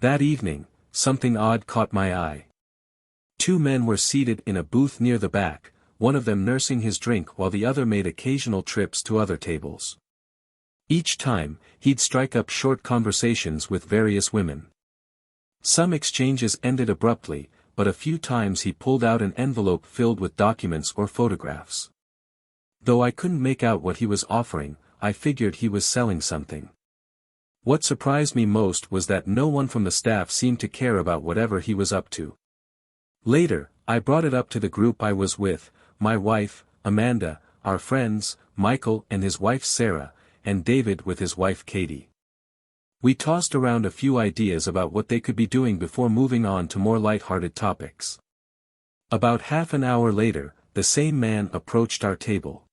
That evening, something odd caught my eye. Two men were seated in a booth near the back, one of them nursing his drink while the other made occasional trips to other tables. Each time, he'd strike up short conversations with various women. Some exchanges ended abruptly, but a few times he pulled out an envelope filled with documents or photographs. Though I couldn't make out what he was offering, I figured he was selling something. What surprised me most was that no one from the staff seemed to care about whatever he was up to. Later, I brought it up to the group I was with, my wife, Amanda, our friends, Michael and his wife Sarah, and David with his wife Katie. We tossed around a few ideas about what they could be doing before moving on to more light-hearted topics. About half an hour later, the same man approached our table.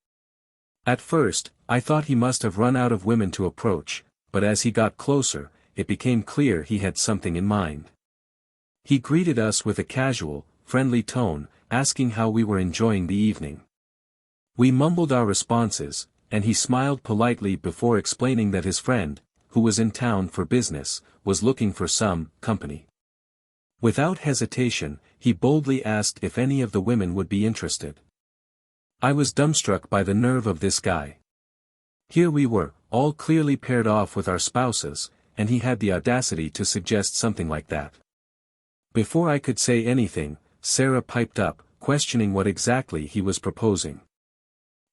At first, I thought he must have run out of women to approach, but as he got closer, it became clear he had something in mind. He greeted us with a casual, friendly tone, asking how we were enjoying the evening. We mumbled our responses, and he smiled politely before explaining that his friend, who was in town for business, was looking for some company. Without hesitation, he boldly asked if any of the women would be interested. I was dumbstruck by the nerve of this guy. Here we were, all clearly paired off with our spouses, and he had the audacity to suggest something like that. Before I could say anything, Sarah piped up, questioning what exactly he was proposing.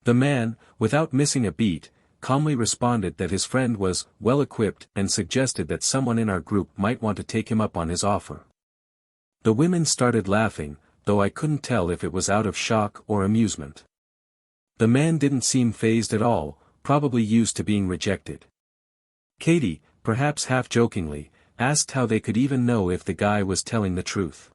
The man, without missing a beat, calmly responded that his friend was well-equipped and suggested that someone in our group might want to take him up on his offer. The women started laughing, though I couldn't tell if it was out of shock or amusement. The man didn't seem fazed at all, probably used to being rejected. Katie, perhaps half-jokingly, asked how they could even know if the guy was telling the truth.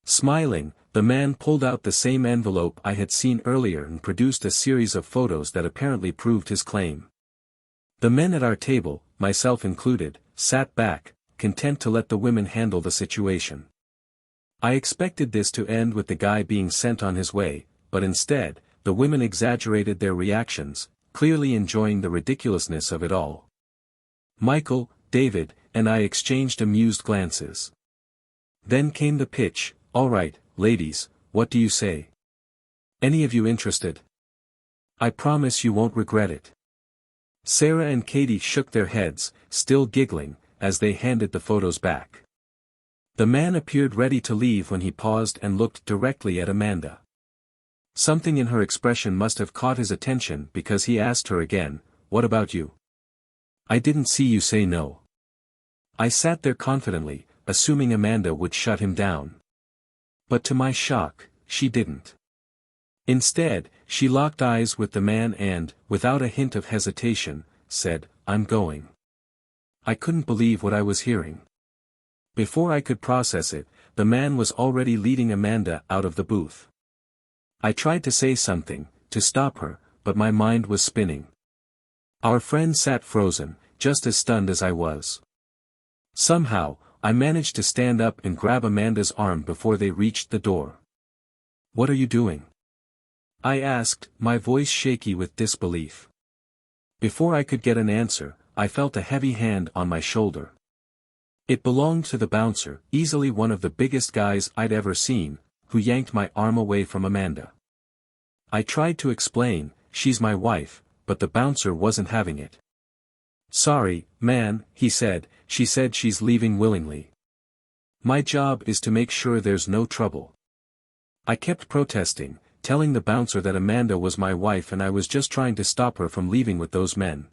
Smiling, the man pulled out the same envelope I had seen earlier and produced a series of photos that apparently proved his claim. The men at our table, myself included, sat back, content to let the women handle the situation. I expected this to end with the guy being sent on his way, but instead, the women exaggerated their reactions, clearly enjoying the ridiculousness of it all. Michael, David, and I exchanged amused glances. Then came the pitch. All right, ladies, what do you say? Any of you interested? I promise you won't regret it. Sarah and Katie shook their heads, still giggling, as they handed the photos back. The man appeared ready to leave when he paused and looked directly at Amanda. Something in her expression must have caught his attention because he asked her again, "What about you? I didn't see you say no." I sat there confidently, assuming Amanda would shut him down. But to my shock, she didn't. Instead, she locked eyes with the man and, without a hint of hesitation, said, "I'm going." I couldn't believe what I was hearing. Before I could process it, the man was already leading Amanda out of the booth. I tried to say something, to stop her, but my mind was spinning. Our friend sat frozen, just as stunned as I was. Somehow, I managed to stand up and grab Amanda's arm before they reached the door. "What are you doing?" I asked, my voice shaky with disbelief. Before I could get an answer, I felt a heavy hand on my shoulder. It belonged to the bouncer, easily one of the biggest guys I'd ever seen, who yanked my arm away from Amanda. I tried to explain, "She's my wife," but the bouncer wasn't having it. "Sorry, man," he said, "she said she's leaving willingly. My job is to make sure there's no trouble." I kept protesting, telling the bouncer that Amanda was my wife and I was just trying to stop her from leaving with those men.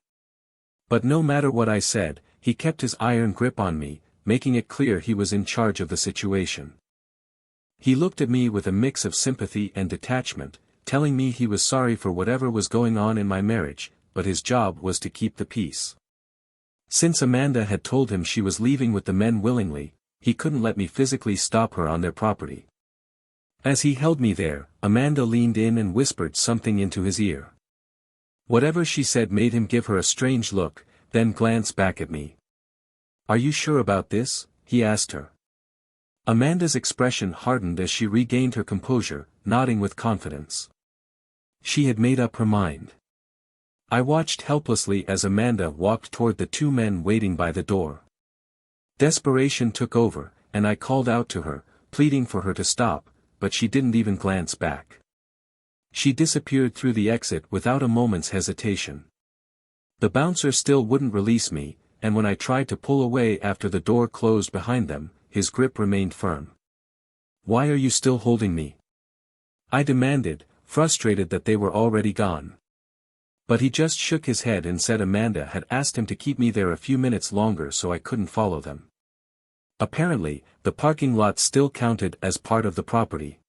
But no matter what I said, he kept his iron grip on me, making it clear he was in charge of the situation. He looked at me with a mix of sympathy and detachment, telling me he was sorry for whatever was going on in my marriage, but his job was to keep the peace. Since Amanda had told him she was leaving with the men willingly, he couldn't let me physically stop her on their property. As he held me there, Amanda leaned in and whispered something into his ear. Whatever she said made him give her a strange look, then glance back at me. "Are you sure about this?" he asked her. Amanda's expression hardened as she regained her composure, nodding with confidence. She had made up her mind. I watched helplessly as Amanda walked toward the two men waiting by the door. Desperation took over, and I called out to her, pleading for her to stop, but she didn't even glance back. She disappeared through the exit without a moment's hesitation. The bouncer still wouldn't release me, and when I tried to pull away after the door closed behind them, his grip remained firm. "Why are you still holding me?" I demanded, frustrated that they were already gone. But he just shook his head and said Amanda had asked him to keep me there a few minutes longer so I couldn't follow them. Apparently, the parking lot still counted as part of the property.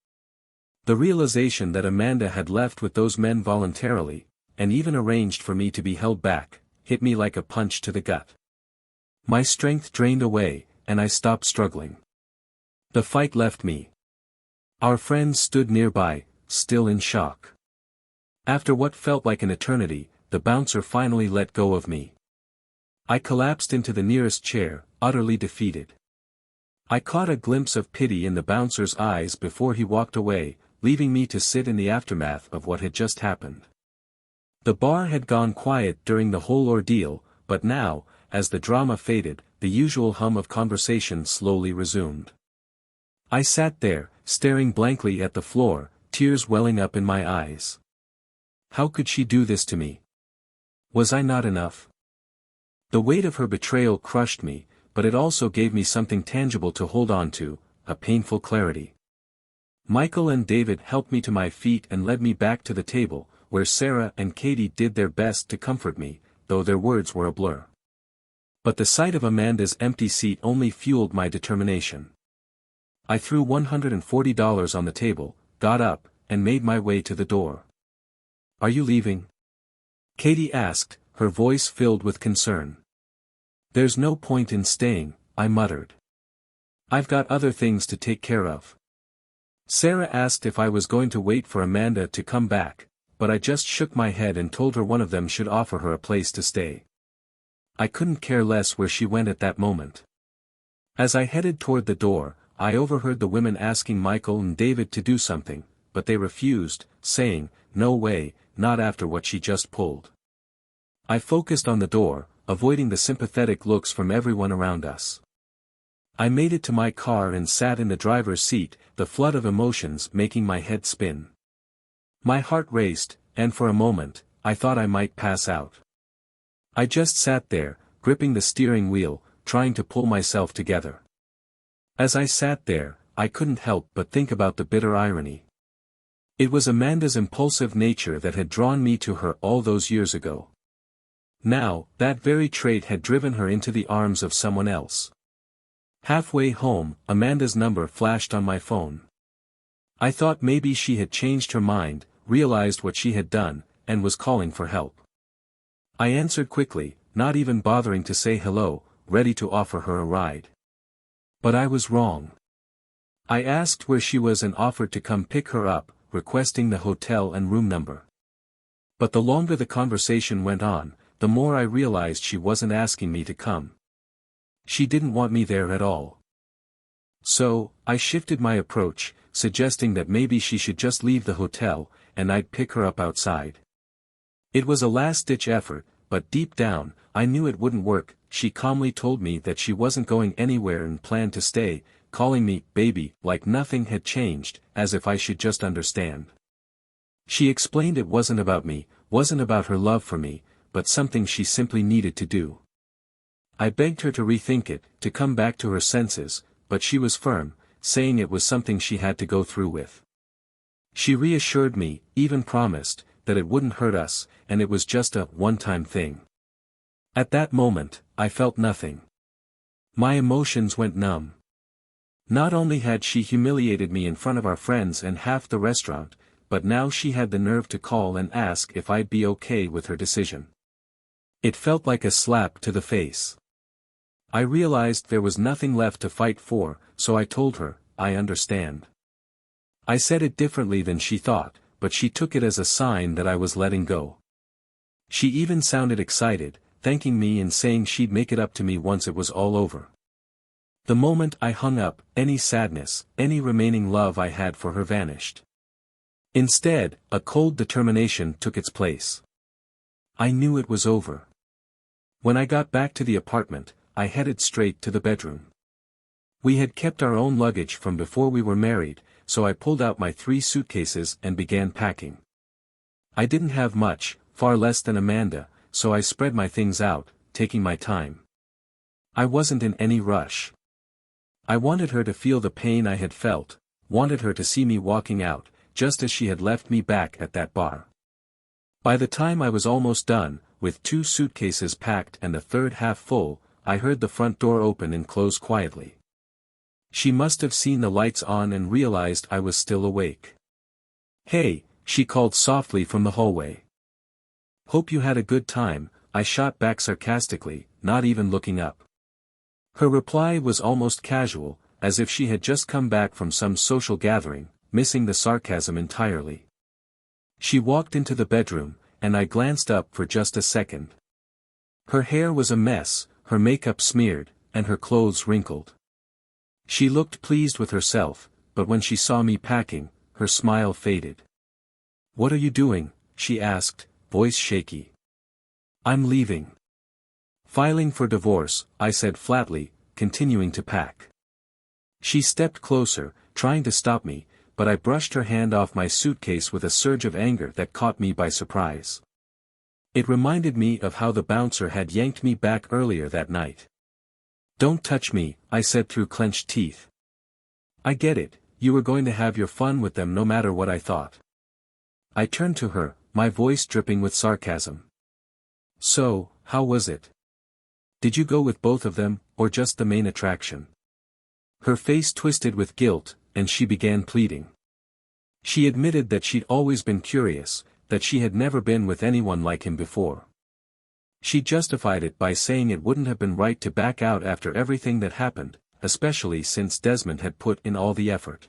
The realization that Amanda had left with those men voluntarily, and even arranged for me to be held back, hit me like a punch to the gut. My strength drained away, and I stopped struggling. The fight left me. Our friends stood nearby, still in shock. After what felt like an eternity, the bouncer finally let go of me. I collapsed into the nearest chair, utterly defeated. I caught a glimpse of pity in the bouncer's eyes before he walked away, leaving me to sit in the aftermath of what had just happened. The bar had gone quiet during the whole ordeal, but now, as the drama faded, the usual hum of conversation slowly resumed. I sat there, staring blankly at the floor, tears welling up in my eyes. How could she do this to me? Was I not enough? The weight of her betrayal crushed me, but it also gave me something tangible to hold on to, a painful clarity. Michael and David helped me to my feet and led me back to the table, where Sarah and Katie did their best to comfort me, though their words were a blur. But the sight of Amanda's empty seat only fueled my determination. I threw $140 on the table, got up, and made my way to the door. "Are you leaving?" Katie asked, her voice filled with concern. "There's no point in staying," I muttered. "I've got other things to take care of." Sarah asked if I was going to wait for Amanda to come back, but I just shook my head and told her one of them should offer her a place to stay. I couldn't care less where she went at that moment. As I headed toward the door, I overheard the women asking Michael and David to do something, but they refused, saying, "No way, not after what she just pulled." I focused on the door, avoiding the sympathetic looks from everyone around us. I made it to my car and sat in the driver's seat, the flood of emotions making my head spin. My heart raced, and for a moment, I thought I might pass out. I just sat there, gripping the steering wheel, trying to pull myself together. As I sat there, I couldn't help but think about the bitter irony. It was Amanda's impulsive nature that had drawn me to her all those years ago. Now, that very trait had driven her into the arms of someone else. Halfway home, Amanda's number flashed on my phone. I thought maybe she had changed her mind, realized what she had done, and was calling for help. I answered quickly, not even bothering to say hello, ready to offer her a ride. But I was wrong. I asked where she was and offered to come pick her up, requesting the hotel and room number. But the longer the conversation went on, the more I realized she wasn't asking me to come. She didn't want me there at all. So, I shifted my approach, suggesting that maybe she should just leave the hotel, and I'd pick her up outside. It was a last-ditch effort, but deep down, I knew it wouldn't work. She calmly told me that she wasn't going anywhere and planned to stay, calling me baby like nothing had changed, as if I should just understand. She explained it wasn't about me, wasn't about her love for me, but something she simply needed to do. I begged her to rethink it, to come back to her senses, but she was firm, saying it was something she had to go through with. She reassured me, even promised, that it wouldn't hurt us, and it was just a one-time thing. At that moment, I felt nothing. My emotions went numb. Not only had she humiliated me in front of our friends and half the restaurant, but now she had the nerve to call and ask if I'd be okay with her decision. It felt like a slap to the face. I realized there was nothing left to fight for, so I told her, I understand. I said it differently than she thought, but she took it as a sign that I was letting go. She even sounded excited, thanking me and saying she'd make it up to me once it was all over. The moment I hung up, any sadness, any remaining love I had for her vanished. Instead, a cold determination took its place. I knew it was over. When I got back to the apartment, I headed straight to the bedroom. We had kept our own luggage from before we were married, so I pulled out my 3 suitcases and began packing. I didn't have much, far less than Amanda, so I spread my things out, taking my time. I wasn't in any rush. I wanted her to feel the pain I had felt, wanted her to see me walking out, just as she had left me back at that bar. By the time I was almost done, with 2 suitcases packed and the third half full, I heard the front door open and close quietly. She must have seen the lights on and realized I was still awake. "Hey," she called softly from the hallway. "Hope you had a good time," I shot back sarcastically, not even looking up. Her reply was almost casual, as if she had just come back from some social gathering, missing the sarcasm entirely. She walked into the bedroom, and I glanced up for just a second. Her hair was a mess, her makeup smeared, and her clothes wrinkled. She looked pleased with herself, but when she saw me packing, her smile faded. "What are you doing?" she asked, voice shaky. "I'm leaving. Filing for divorce," I said flatly, continuing to pack. She stepped closer, trying to stop me, but I brushed her hand off my suitcase with a surge of anger that caught me by surprise. It reminded me of how the bouncer had yanked me back earlier that night. "Don't touch me," I said through clenched teeth. "I get it, you were going to have your fun with them no matter what I thought." I turned to her, my voice dripping with sarcasm. "So, how was it? Did you go with both of them, or just the main attraction?" Her face twisted with guilt, and she began pleading. She admitted that she'd always been curious, that she had never been with anyone like him before. She justified it by saying it wouldn't have been right to back out after everything that happened, especially since Desmond had put in all the effort.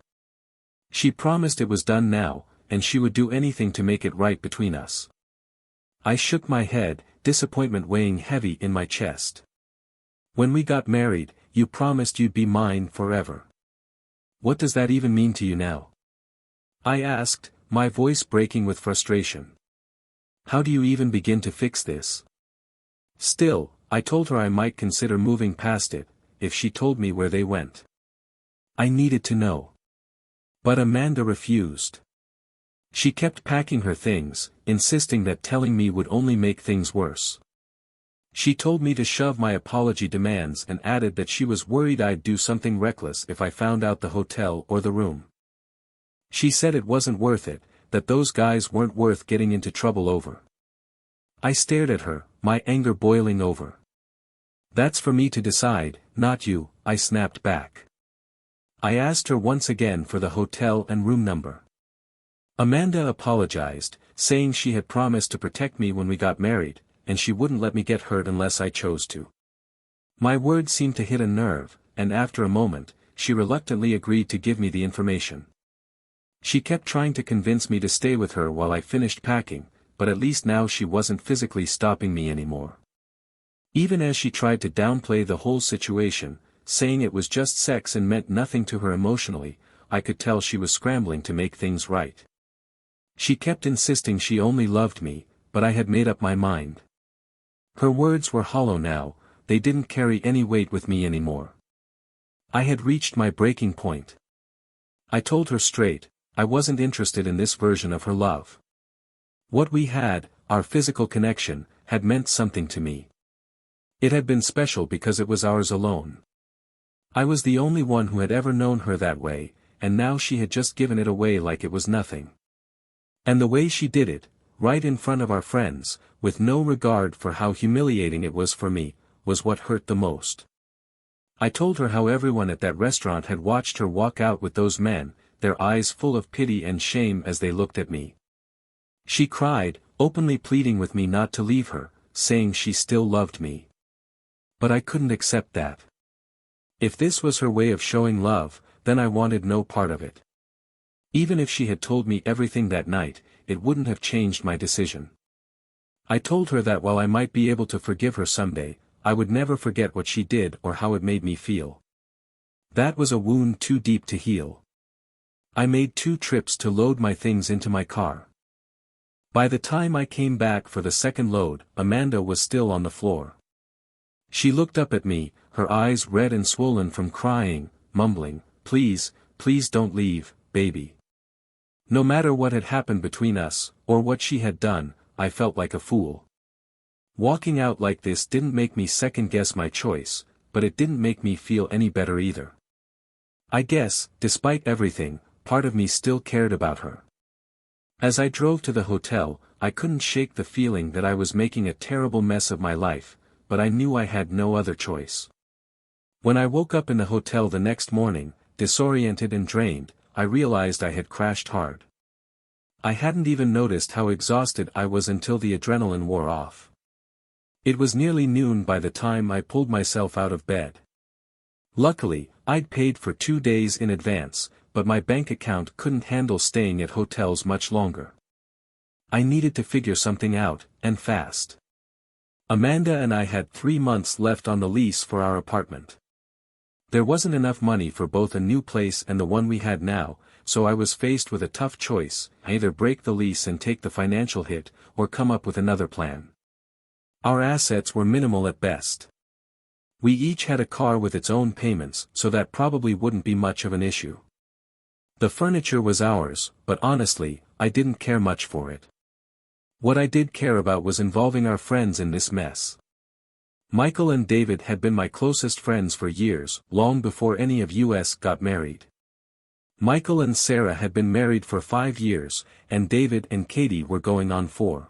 She promised it was done now, and she would do anything to make it right between us. I shook my head, disappointment weighing heavy in my chest. "When we got married, you promised you'd be mine forever. What does that even mean to you now?" I asked, my voice breaking with frustration. "How do you even begin to fix this?" Still, I told her I might consider moving past it, if she told me where they went. I needed to know. But Amanda refused. She kept packing her things, insisting that telling me would only make things worse. She told me to shove my apology demands and added that she was worried I'd do something reckless if I found out the hotel or the room. She said it wasn't worth it, that those guys weren't worth getting into trouble over. I stared at her, my anger boiling over. "That's for me to decide, not you," I snapped back. I asked her once again for the hotel and room number. Amanda apologized, saying she had promised to protect me when we got married, and she wouldn't let me get hurt unless I chose to. My words seemed to hit a nerve, and after a moment, she reluctantly agreed to give me the information. She kept trying to convince me to stay with her while I finished packing, but at least now she wasn't physically stopping me anymore. Even as she tried to downplay the whole situation, saying it was just sex and meant nothing to her emotionally, I could tell she was scrambling to make things right. She kept insisting she only loved me, but I had made up my mind. Her words were hollow now, they didn't carry any weight with me anymore. I had reached my breaking point. I told her straight, I wasn't interested in this version of her love. What we had, our physical connection, had meant something to me. It had been special because it was ours alone. I was the only one who had ever known her that way, and now she had just given it away like it was nothing. And the way she did it, right in front of our friends, with no regard for how humiliating it was for me, was what hurt the most. I told her how everyone at that restaurant had watched her walk out with those men, their eyes full of pity and shame as they looked at me. She cried, openly pleading with me not to leave her, saying she still loved me. But I couldn't accept that. If this was her way of showing love, then I wanted no part of it. Even if she had told me everything that night, it wouldn't have changed my decision. I told her that while I might be able to forgive her someday, I would never forget what she did or how it made me feel. That was a wound too deep to heal. I made 2 trips to load my things into my car. By the time I came back for the second load, Amanda was still on the floor. She looked up at me, her eyes red and swollen from crying, mumbling, "Please, please don't leave, baby." No matter what had happened between us, or what she had done, I felt like a fool. Walking out like this didn't make me second-guess my choice, but it didn't make me feel any better either. I guess, despite everything, part of me still cared about her. As I drove to the hotel, I couldn't shake the feeling that I was making a terrible mess of my life, but I knew I had no other choice. When I woke up in the hotel the next morning, disoriented and drained, I realized I had crashed hard. I hadn't even noticed how exhausted I was until the adrenaline wore off. It was nearly noon by the time I pulled myself out of bed. Luckily, I'd paid for 2 days in advance, but my bank account couldn't handle staying at hotels much longer. I needed to figure something out, and fast. Amanda and I had 3 months left on the lease for our apartment. There wasn't enough money for both a new place and the one we had now, so I was faced with a tough choice: either break the lease and take the financial hit, or come up with another plan. Our assets were minimal at best. We each had a car with its own payments, so that probably wouldn't be much of an issue. The furniture was ours, but honestly, I didn't care much for it. What I did care about was involving our friends in this mess. Michael and David had been my closest friends for years, long before any of us got married. Michael and Sarah had been married for 5 years, and David and Katie were going on 4.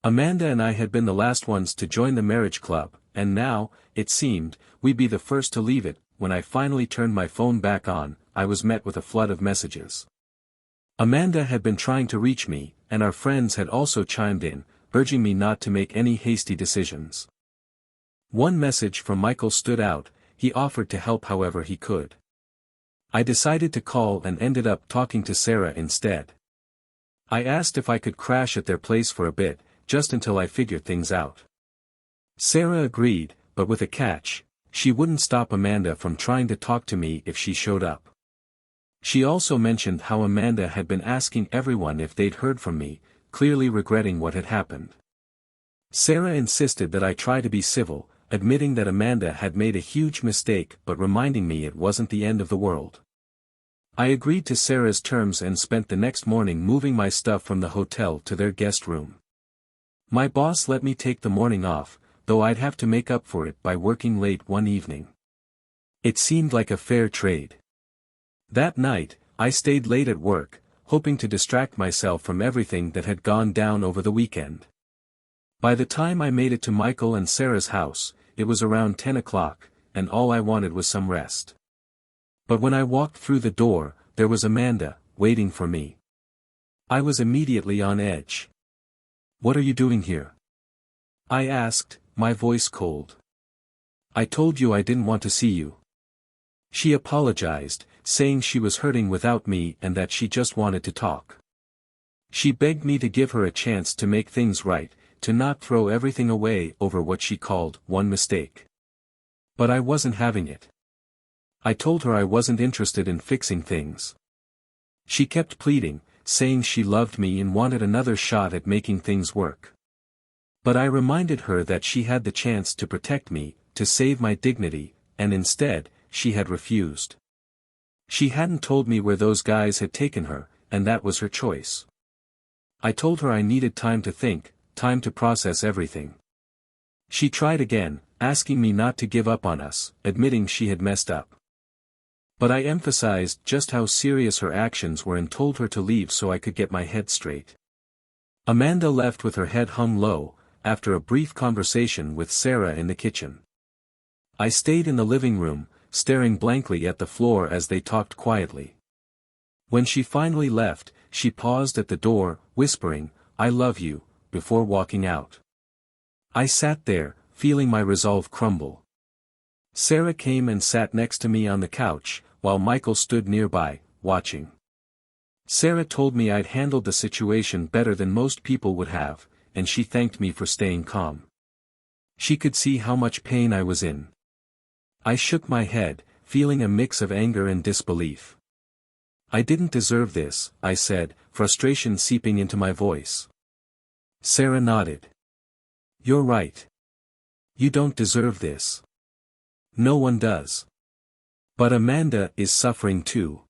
Amanda and I had been the last ones to join the marriage club, and now, it seemed, we'd be the first to leave it. When I finally turned my phone back on, I was met with a flood of messages. Amanda had been trying to reach me, and our friends had also chimed in, urging me not to make any hasty decisions. One message from Michael stood out: he offered to help however he could. I decided to call and ended up talking to Sarah instead. I asked if I could crash at their place for a bit, just until I figured things out. Sarah agreed, but with a catch: she wouldn't stop Amanda from trying to talk to me if she showed up. She also mentioned how Amanda had been asking everyone if they'd heard from me, clearly regretting what had happened. Sarah insisted that I try to be civil, admitting that Amanda had made a huge mistake but reminding me it wasn't the end of the world. I agreed to Sarah's terms and spent the next morning moving my stuff from the hotel to their guest room. My boss let me take the morning off, though I'd have to make up for it by working late one evening. It seemed like a fair trade. That night, I stayed late at work, hoping to distract myself from everything that had gone down over the weekend. By the time I made it to Michael and Sarah's house, it was around 10 o'clock, and all I wanted was some rest. But when I walked through the door, there was Amanda, waiting for me. I was immediately on edge. "What are you doing here?" I asked, my voice cold. "I told you I didn't want to see you." She apologized, saying she was hurting without me and that she just wanted to talk. She begged me to give her a chance to make things right, to not throw everything away over what she called one mistake. But I wasn't having it. I told her I wasn't interested in fixing things. She kept pleading, saying she loved me and wanted another shot at making things work. But I reminded her that she had the chance to protect me, to save my dignity, and instead, she had refused. She hadn't told me where those guys had taken her, and that was her choice. I told her I needed time to think, time to process everything. She tried again, asking me not to give up on us, admitting she had messed up. But I emphasized just how serious her actions were and told her to leave so I could get my head straight. Amanda left with her head hung low, after a brief conversation with Sarah in the kitchen. I stayed in the living room, staring blankly at the floor as they talked quietly. When she finally left, she paused at the door, whispering, "I love you," before walking out. I sat there, feeling my resolve crumble. Sarah came and sat next to me on the couch, while Michael stood nearby, watching. Sarah told me I'd handled the situation better than most people would have, and she thanked me for staying calm. She could see how much pain I was in. I shook my head, feeling a mix of anger and disbelief. "I didn't deserve this," I said, frustration seeping into my voice. Sarah nodded. "You're right. You don't deserve this. No one does. But Amanda is suffering too.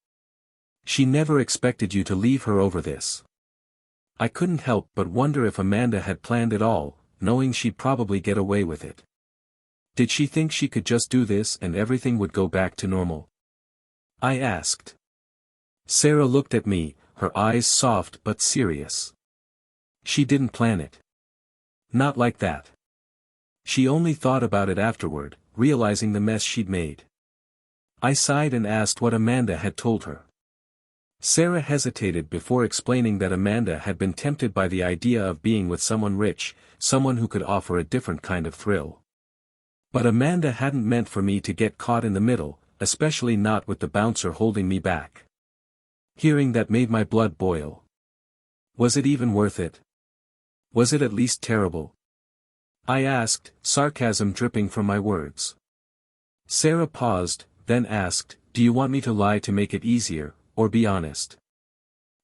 She never expected you to leave her over this. I couldn't help but wonder if Amanda had planned it all, knowing she'd probably get away with it. Did she think she could just do this and everything would go back to normal? I asked. Sarah looked at me, her eyes soft but serious. She didn't plan it. Not like that. She only thought about it afterward, realizing the mess she'd made. I sighed and asked what Amanda had told her. Sarah hesitated before explaining that Amanda had been tempted by the idea of being with someone rich, someone who could offer a different kind of thrill. But Amanda hadn't meant for me to get caught in the middle, especially not with the bouncer holding me back. Hearing that made my blood boil. Was it even worth it? Was it at least terrible? I asked, sarcasm dripping from my words. Sarah paused, then asked, "Do you want me to lie to make it easier, or be honest?"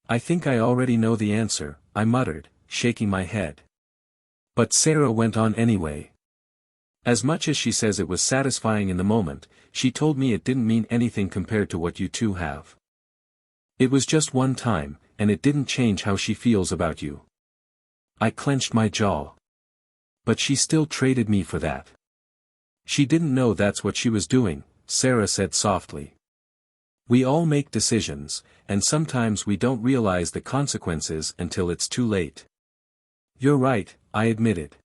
"I think I already know the answer," I muttered, shaking my head. But Sarah went on anyway. "As much as she says it was satisfying in the moment, she told me it didn't mean anything compared to what you two have. It was just one time, and it didn't change how she feels about you." I clenched my jaw. But she still traded me for that. "She didn't know that's what she was doing," Sarah said softly. "We all make decisions, and sometimes we don't realize the consequences until it's too late." "You're right," I admitted.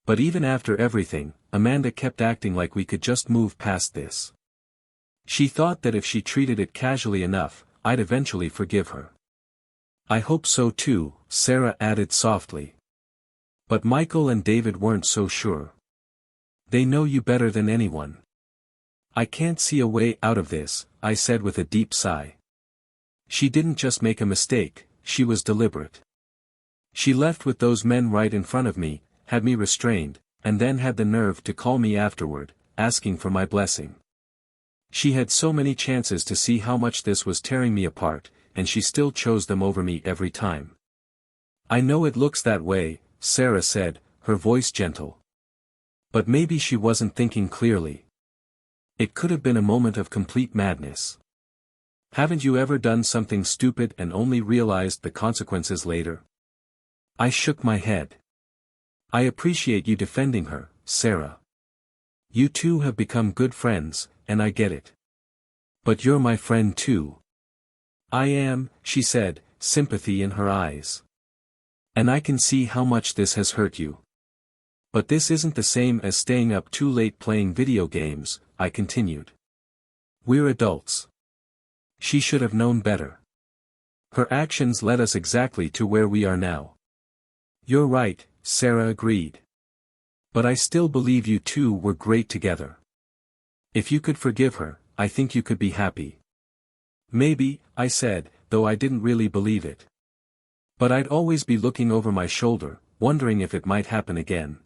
But even after everything, Amanda kept acting like we could just move past this. She thought that if she treated it casually enough, I'd eventually forgive her. "I hope so too," Sarah added softly. But Michael and David weren't so sure. "They know you better than anyone." "I can't see a way out of this," I said with a deep sigh. "She didn't just make a mistake, she was deliberate. She left with those men right in front of me, had me restrained, and then had the nerve to call me afterward, asking for my blessing. She had so many chances to see how much this was tearing me apart, and she still chose them over me every time." "I know it looks that way," Sarah said, her voice gentle. "But maybe she wasn't thinking clearly. It could have been a moment of complete madness. Haven't you ever done something stupid and only realized the consequences later?" I shook my head. "I appreciate you defending her, Sarah. You two have become good friends, and I get it. But you're my friend too." "I am," she said, sympathy in her eyes. "And I can see how much this has hurt you. But this isn't the same as staying up too late playing video games," I continued. "We're adults. She should have known better. Her actions led us exactly to where we are now." "You're right," Sarah agreed. "But I still believe you two were great together. If you could forgive her, I think you could be happy." "Maybe," I said, though I didn't really believe it. But I'd always be looking over my shoulder, wondering if it might happen again.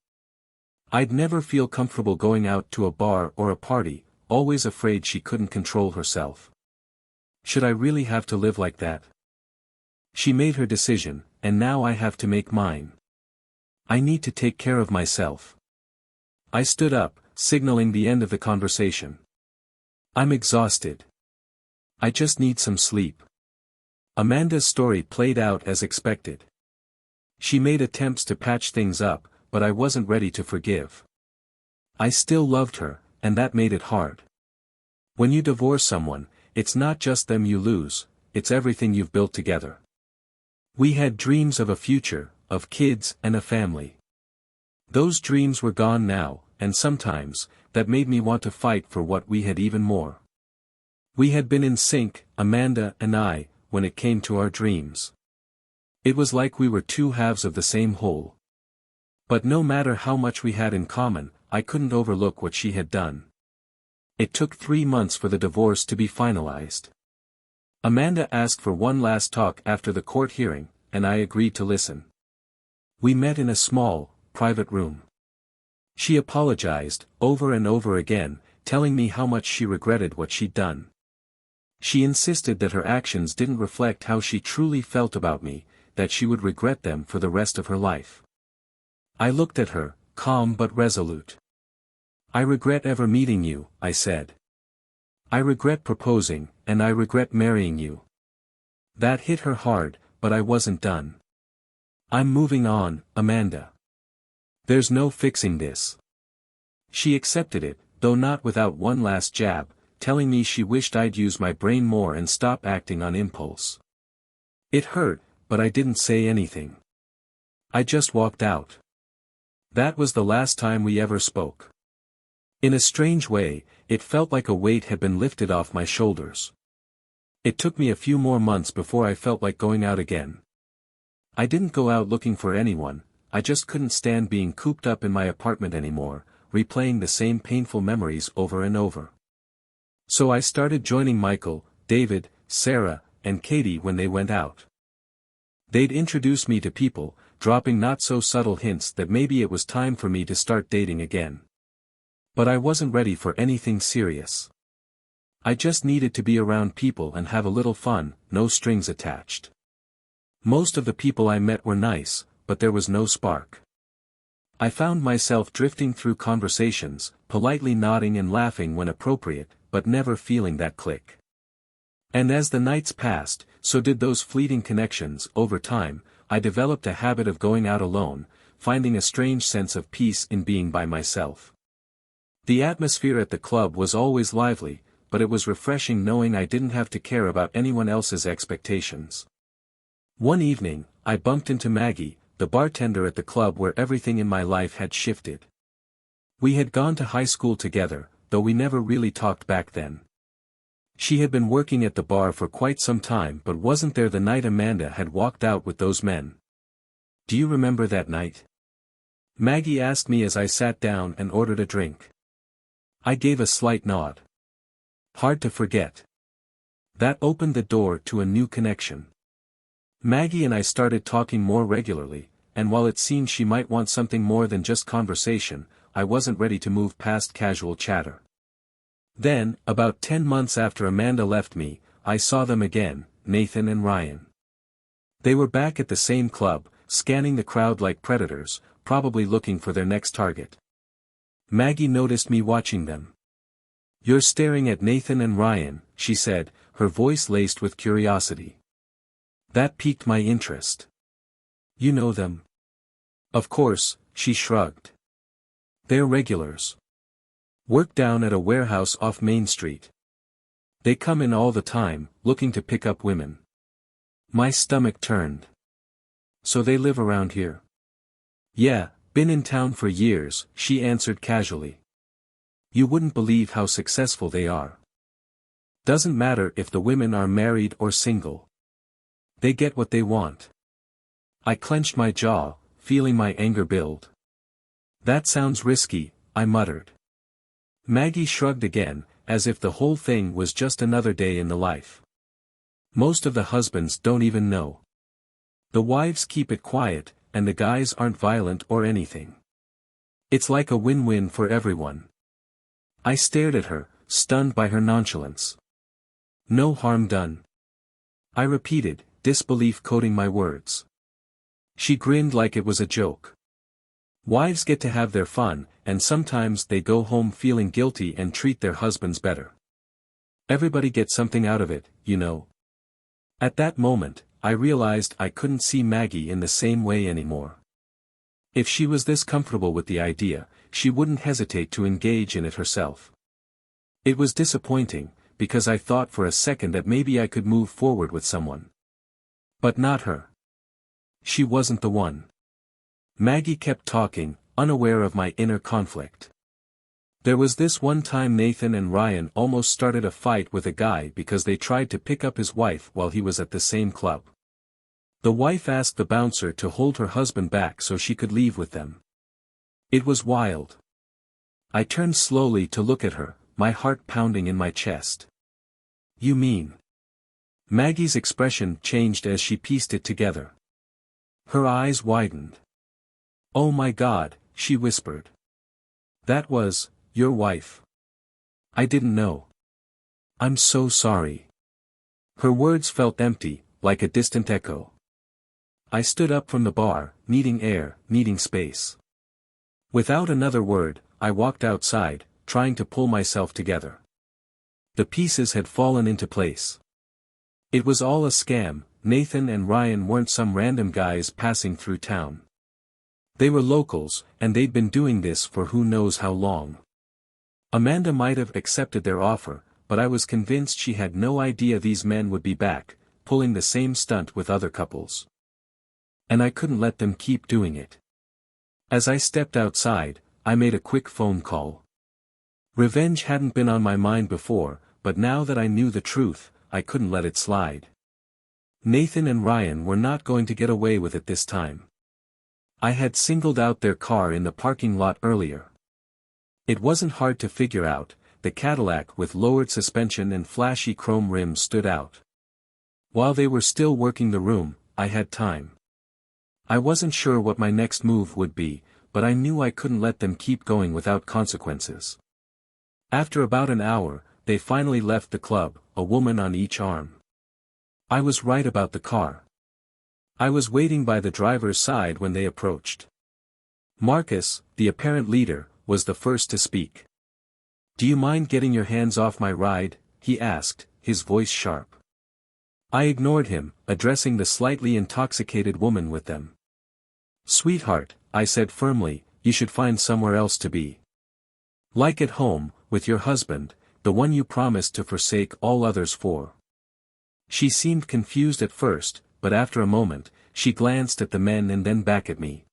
I'd never feel comfortable going out to a bar or a party, always afraid she couldn't control herself. Should I really have to live like that? She made her decision, and now I have to make mine. I need to take care of myself. I stood up, signaling the end of the conversation. "I'm exhausted. I just need some sleep." Amanda's story played out as expected. She made attempts to patch things up, but I wasn't ready to forgive. I still loved her, and that made it hard. When you divorce someone, it's not just them you lose, it's everything you've built together. We had dreams of a future, of kids and a family. Those dreams were gone now, and sometimes, that made me want to fight for what we had even more. We had been in sync, Amanda and I, when it came to our dreams. It was like we were two halves of the same whole. But no matter how much we had in common, I couldn't overlook what she had done. It took 3 months for the divorce to be finalized. Amanda asked for one last talk after the court hearing, and I agreed to listen. We met in a small, private room. She apologized, over and over again, telling me how much she regretted what she'd done. She insisted that her actions didn't reflect how she truly felt about me, that she would regret them for the rest of her life. I looked at her, calm but resolute. I regret ever meeting you, I said. I regret proposing, and I regret marrying you. That hit her hard, but I wasn't done. I'm moving on, Amanda. There's no fixing this. She accepted it, though not without one last jab, telling me she wished I'd use my brain more and stop acting on impulse. It hurt, but I didn't say anything. I just walked out. That was the last time we ever spoke. In a strange way, it felt like a weight had been lifted off my shoulders. It took me a few more months before I felt like going out again. I didn't go out looking for anyone, I just couldn't stand being cooped up in my apartment anymore, replaying the same painful memories over and over. So I started joining Michael, David, Sarah, and Katie when they went out. They'd introduce me to people, dropping not-so-subtle hints that maybe it was time for me to start dating again. But I wasn't ready for anything serious. I just needed to be around people and have a little fun, no strings attached. Most of the people I met were nice, but there was no spark. I found myself drifting through conversations, politely nodding and laughing when appropriate, but never feeling that click. And as the nights passed, so did those fleeting connections. Over time, I developed a habit of going out alone, finding a strange sense of peace in being by myself. The atmosphere at the club was always lively, but it was refreshing knowing I didn't have to care about anyone else's expectations. One evening, I bumped into Maggie, the bartender at the club where everything in my life had shifted. We had gone to high school together, though we never really talked back then. She had been working at the bar for quite some time but wasn't there the night Amanda had walked out with those men. Do you remember that night? Maggie asked me as I sat down and ordered a drink. I gave a slight nod. Hard to forget. That opened the door to a new connection. Maggie and I started talking more regularly, and while it seemed she might want something more than just conversation, I wasn't ready to move past casual chatter. Then, about 10 months after Amanda left me, I saw them again, Nathan and Ryan. They were back at the same club, scanning the crowd like predators, probably looking for their next target. Maggie noticed me watching them. You're staring at Nathan and Ryan, she said, her voice laced with curiosity. That piqued my interest. You know them? Of course, she shrugged. They're regulars. Work down at a warehouse off Main Street. They come in all the time, looking to pick up women. My stomach turned. So they live around here? Yeah, been in town for years, she answered casually. You wouldn't believe how successful they are. Doesn't matter if the women are married or single. They get what they want. I clenched my jaw, feeling my anger build. That sounds risky, I muttered. Maggie shrugged again, as if the whole thing was just another day in the life. Most of the husbands don't even know. The wives keep it quiet, and the guys aren't violent or anything. It's like a win-win for everyone. I stared at her, stunned by her nonchalance. No harm done. I repeated, disbelief coating my words. She grinned like it was a joke. Wives get to have their fun, and sometimes they go home feeling guilty and treat their husbands better. Everybody gets something out of it, you know. At that moment, I realized I couldn't see Maggie in the same way anymore. If she was this comfortable with the idea, she wouldn't hesitate to engage in it herself. It was disappointing, because I thought for a second that maybe I could move forward with someone. But not her. She wasn't the one. Maggie kept talking, unaware of my inner conflict. There was this one time Nathan and Ryan almost started a fight with a guy because they tried to pick up his wife while he was at the same club. The wife asked the bouncer to hold her husband back so she could leave with them. It was wild. I turned slowly to look at her, my heart pounding in my chest. You mean? Maggie's expression changed as she pieced it together. Her eyes widened. Oh my God, she whispered. That was your wife. I didn't know. I'm so sorry. Her words felt empty, like a distant echo. I stood up from the bar, needing air, needing space. Without another word, I walked outside, trying to pull myself together. The pieces had fallen into place. It was all a scam. Nathan and Ryan weren't some random guys passing through town. They were locals, and they'd been doing this for who knows how long. Amanda might have accepted their offer, but I was convinced she had no idea these men would be back, pulling the same stunt with other couples. And I couldn't let them keep doing it. As I stepped outside, I made a quick phone call. Revenge hadn't been on my mind before, but now that I knew the truth, I couldn't let it slide. Nathan and Ryan were not going to get away with it this time. I had singled out their car in the parking lot earlier. It wasn't hard to figure out. The Cadillac with lowered suspension and flashy chrome rims stood out. While they were still working the room, I had time. I wasn't sure what my next move would be, but I knew I couldn't let them keep going without consequences. After about an hour, they finally left the club, a woman on each arm. I was right about the car. I was waiting by the driver's side when they approached. Marcus, the apparent leader, was the first to speak. "Do you mind getting your hands off my ride?" he asked, his voice sharp. I ignored him, addressing the slightly intoxicated woman with them. "Sweetheart," I said firmly, "you should find somewhere else to be. Like at home, with your husband, the one you promised to forsake all others for." She seemed confused at first, but after a moment, she glanced at the men and then back at me.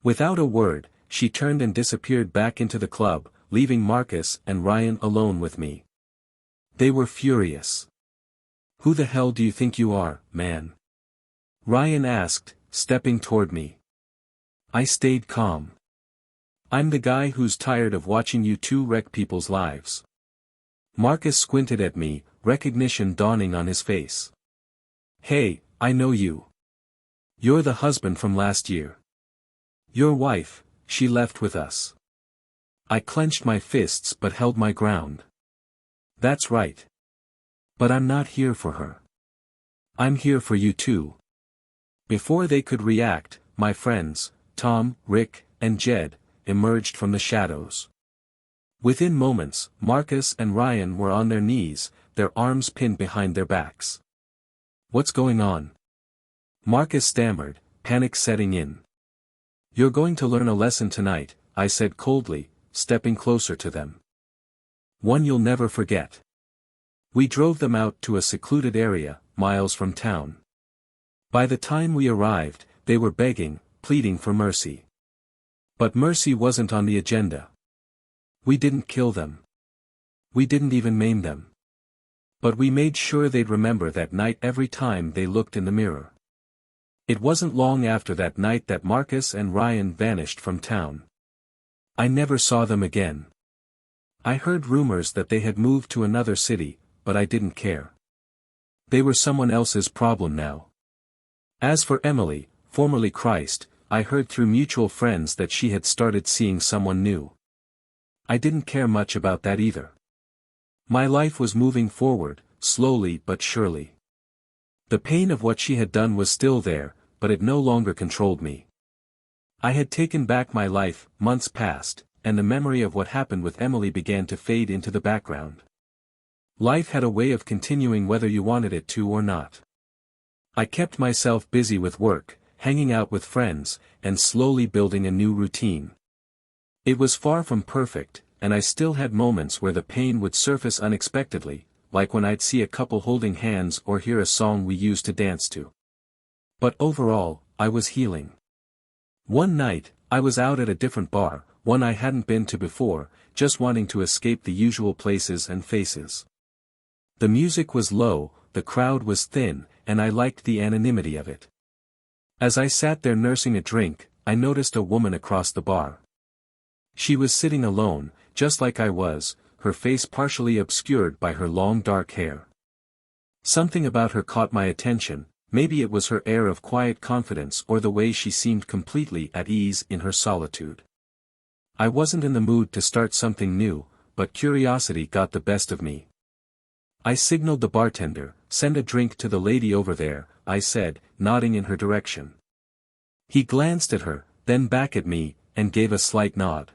Without a word, she turned and disappeared back into the club, leaving Marcus and Ryan alone with me. They were furious. "Who the hell do you think you are, man?" Ryan asked, stepping toward me. I stayed calm. "I'm the guy who's tired of watching you two wreck people's lives." Marcus squinted at me, recognition dawning on his face. "Hey, I know you. You're the husband from last year. Your wife, she left with us." I clenched my fists but held my ground. "That's right. But I'm not here for her. I'm here for you too." Before they could react, my friends, Tom, Rick, and Jed, emerged from the shadows. Within moments, Marcus and Ryan were on their knees, their arms pinned behind their backs. "What's going on?" Marcus stammered, panic setting in. "You're going to learn a lesson tonight," I said coldly, stepping closer to them. "One you'll never forget." We drove them out to a secluded area, miles from town. By the time we arrived, they were begging, pleading for mercy. But mercy wasn't on the agenda. We didn't kill them. We didn't even maim them. But we made sure they'd remember that night every time they looked in the mirror. It wasn't long after that night that Marcus and Ryan vanished from town. I never saw them again. I heard rumors that they had moved to another city, but I didn't care. They were someone else's problem now. As for Emily, formerly Christ, I heard through mutual friends that she had started seeing someone new. I didn't care much about that either. My life was moving forward, slowly but surely. The pain of what she had done was still there, but it no longer controlled me. I had taken back my life. Months passed, and the memory of what happened with Emily began to fade into the background. Life had a way of continuing whether you wanted it to or not. I kept myself busy with work, hanging out with friends, and slowly building a new routine. It was far from perfect, and I still had moments where the pain would surface unexpectedly, like when I'd see a couple holding hands or hear a song we used to dance to. But overall, I was healing. One night, I was out at a different bar, one I hadn't been to before, just wanting to escape the usual places and faces. The music was low, the crowd was thin, and I liked the anonymity of it. As I sat there nursing a drink, I noticed a woman across the bar. She was sitting alone, just like I was, her face partially obscured by her long dark hair. Something about her caught my attention. Maybe it was her air of quiet confidence or the way she seemed completely at ease in her solitude. I wasn't in the mood to start something new, but curiosity got the best of me. I signaled the bartender, "Send a drink to the lady over there," I said, nodding in her direction. He glanced at her, then back at me, and gave a slight nod.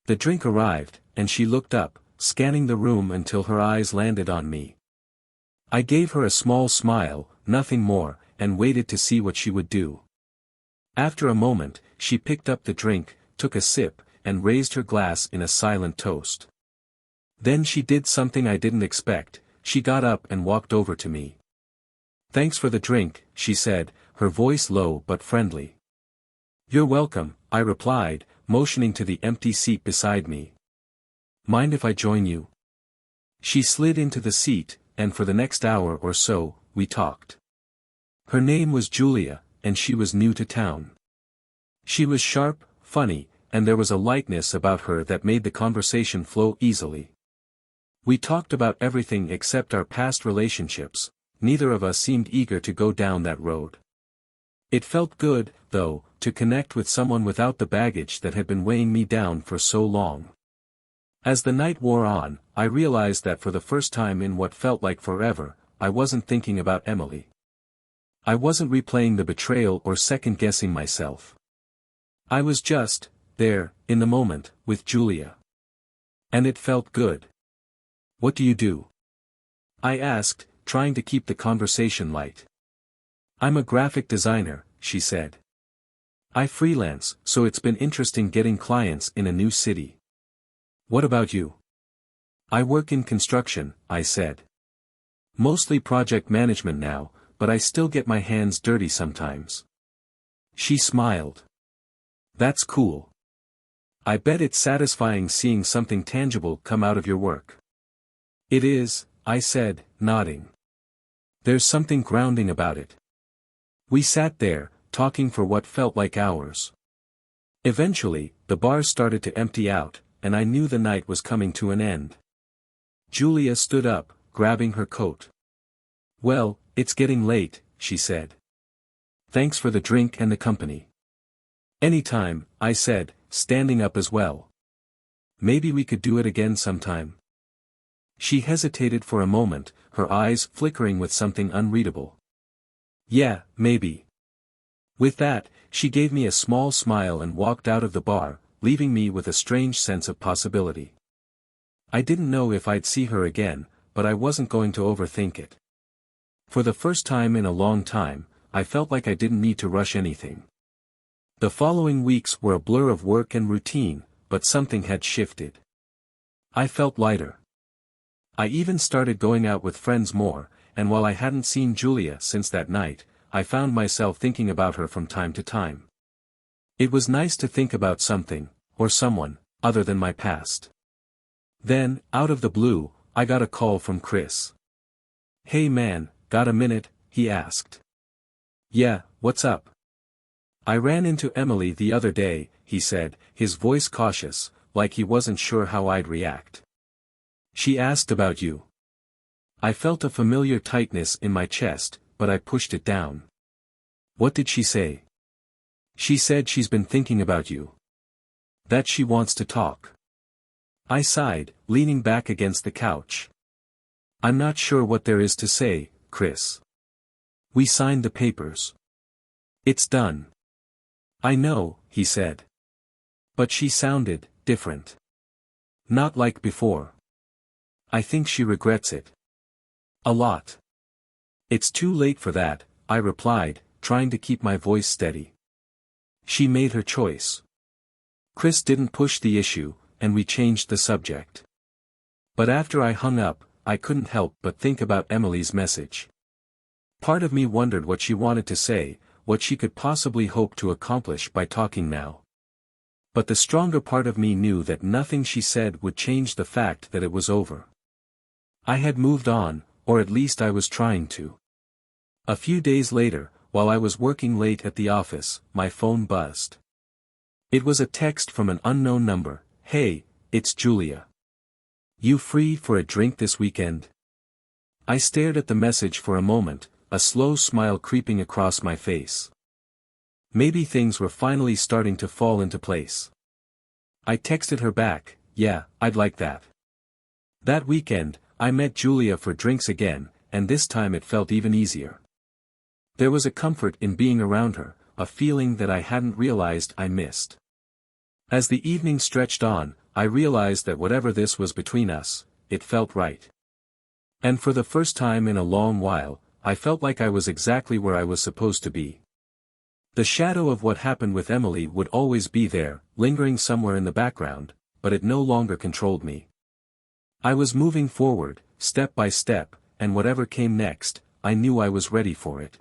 The drink arrived, and she looked up, scanning the room until her eyes landed on me. I gave her a small smile, nothing more, and waited to see what she would do. After a moment, she picked up the drink, took a sip, and raised her glass in a silent toast. Then she did something I didn't expect. She got up and walked over to me. "Thanks for the drink," she said, her voice low but friendly. "You're welcome," I replied, motioning to the empty seat beside me. "Mind if I join you?" She slid into the seat, and for the next hour or so, we talked. Her name was Julia, and she was new to town. She was sharp, funny, and there was a lightness about her that made the conversation flow easily. We talked about everything except our past relationships. Neither of us seemed eager to go down that road. It felt good, though, to connect with someone without the baggage that had been weighing me down for so long. As the night wore on, I realized that for the first time in what felt like forever, I wasn't thinking about Emily. I wasn't replaying the betrayal or second-guessing myself. I was just, there, in the moment, with Julia. And it felt good. "What do you do?" I asked, trying to keep the conversation light. "I'm a graphic designer," she said. "I freelance, so it's been interesting getting clients in a new city." "What about you?" "I work in construction," I said. "Mostly project management now, but I still get my hands dirty sometimes." She smiled. "That's cool. I bet it's satisfying seeing something tangible come out of your work." "It is," I said, nodding. "There's something grounding about it." We sat there, talking for what felt like hours. Eventually, the bar started to empty out, and I knew the night was coming to an end. Julia stood up, grabbing her coat. "Well, it's getting late," she said. "Thanks for the drink and the company." "Anytime," I said, standing up as well. "Maybe we could do it again sometime." She hesitated for a moment, her eyes flickering with something unreadable. "Yeah, maybe." With that, she gave me a small smile and walked out of the bar, leaving me with a strange sense of possibility. I didn't know if I'd see her again, but I wasn't going to overthink it. For the first time in a long time, I felt like I didn't need to rush anything. The following weeks were a blur of work and routine, but something had shifted. I felt lighter. I even started going out with friends more, and while I hadn't seen Julia since that night, I found myself thinking about her from time to time. It was nice to think about something, or someone, other than my past. Then, out of the blue, I got a call from Chris. "Hey man, got a minute?" he asked. "Yeah, what's up?" "I ran into Emily the other day," he said, his voice cautious, like he wasn't sure how I'd react. "She asked about you." I felt a familiar tightness in my chest, but I pushed it down. "What did she say?" "She said she's been thinking about you. That she wants to talk." I sighed, leaning back against the couch. "I'm not sure what there is to say, Chris. We signed the papers. It's done." "I know," he said. But she sounded different. Not like before. "I think she regrets it. A lot." "It's too late for that," I replied, trying to keep my voice steady. "She made her choice." Chris didn't push the issue, and we changed the subject. But after I hung up, I couldn't help but think about Emily's message. Part of me wondered what she wanted to say, what she could possibly hope to accomplish by talking now. But the stronger part of me knew that nothing she said would change the fact that it was over. I had moved on, or at least I was trying to. A few days later, while I was working late at the office, my phone buzzed. It was a text from an unknown number. "Hey, it's Julia. You free for a drink this weekend?" I stared at the message for a moment, a slow smile creeping across my face. Maybe things were finally starting to fall into place. I texted her back, "Yeah, I'd like that." That weekend, I met Julia for drinks again, and this time it felt even easier. There was a comfort in being around her, a feeling that I hadn't realized I missed. As the evening stretched on, I realized that whatever this was between us, it felt right. And for the first time in a long while, I felt like I was exactly where I was supposed to be. The shadow of what happened with Emily would always be there, lingering somewhere in the background, but it no longer controlled me. I was moving forward, step by step, and whatever came next, I knew I was ready for it.